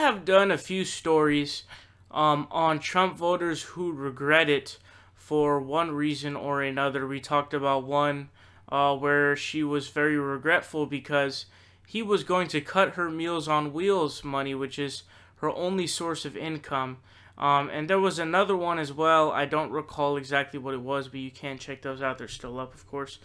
have done a few stories on Trump voters who regret it for one reason or another. We talked about one where she was very regretful because he was going to cut her Meals on Wheels money, which is her only source of income. And there was another one as well. I don't recall exactly what it was, but you can check those out. They're still up, of course.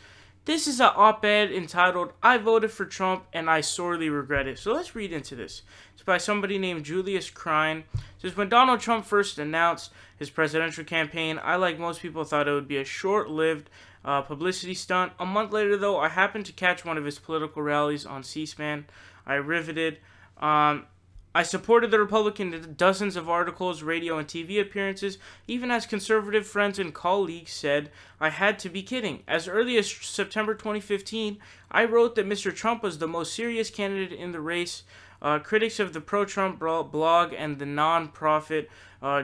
This is an op-ed entitled, "I voted for Trump and I sorely regret it." So let's read into this. It's by somebody named Julius Krein. It says, when Donald Trump first announced his presidential campaign, I, like most people, thought it would be a short-lived publicity stunt. A month later, though, I happened to catch one of his political rallies on C-SPAN. I riveted. I supported the Republican in dozens of articles, radio, and TV appearances, even as conservative friends and colleagues said I had to be kidding. As early as September 2015, I wrote that Mr. Trump was the most serious candidate in the race. Critics of the pro-Trump blog and the non-profit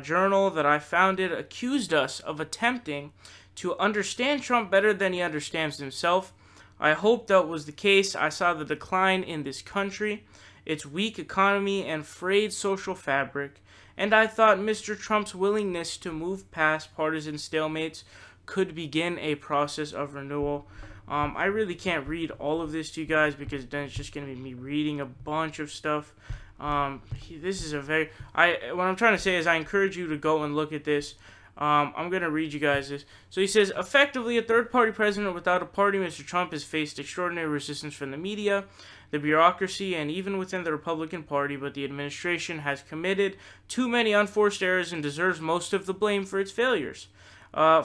journal that I founded accused us of attempting to understand Trump better than he understands himself. I hope that was the case. I saw the decline in this country, its weak economy and frayed social fabric, and I thought Mr. Trump's willingness to move past partisan stalemates could begin a process of renewal. I really can't read all of this to you guys because then it's just going to be me reading a bunch of stuff. This is a very... what I'm trying to say is I encourage you to go and look at this. I'm going to read you guys this. So he says, effectively a third-party president without a party, Mr. Trump has faced extraordinary resistance from the media, the bureaucracy, and even within the Republican Party, but the administration has committed too many unforced errors and deserves most of the blame for its failures. Far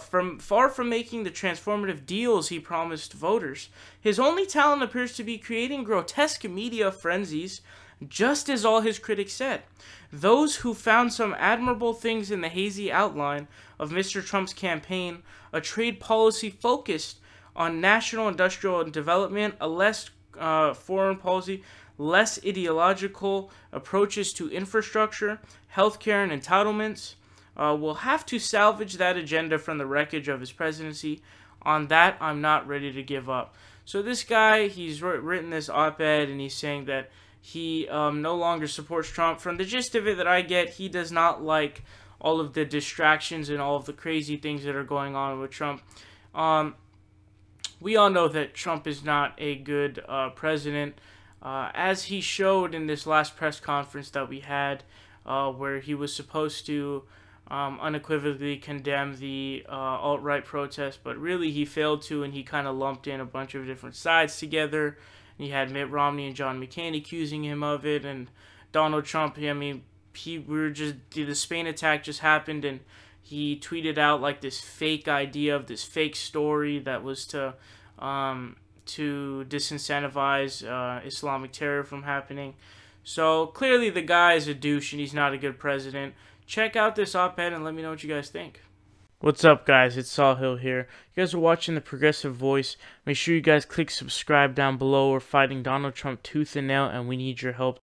from making the transformative deals he promised voters, his only talent appears to be creating grotesque media frenzies, just as all his critics said. Those who found some admirable things in the hazy outline of Mr. Trump's campaign, a trade policy focused on national industrial development, a less foreign policy, less ideological approaches to infrastructure, healthcare, and entitlements, will have to salvage that agenda from the wreckage of his presidency. On that, I'm not ready to give up. So this guy, he's written this op-ed, and he's saying that he no longer supports Trump. From the gist of it that I get, he does not like all of the distractions and all of the crazy things that are going on with Trump. We all know that Trump is not a good president, as he showed in this last press conference that we had, where he was supposed to unequivocally condemn the alt-right protest, but really he failed to, and he kind of lumped in a bunch of different sides together. And you had Mitt Romney and John McCain accusing him of it, and Donald Trump, the Spain attack just happened, and he tweeted out like this fake idea of this fake story that was to disincentivize Islamic terror from happening. So clearly the guy is a douche and he's not a good president. Check out this op-ed and let me know what you guys think. What's up, guys? It's Saul Hill here. You guys are watching The Progressive Voice. Make sure you guys click subscribe down below. We're fighting Donald Trump tooth and nail, and we need your help.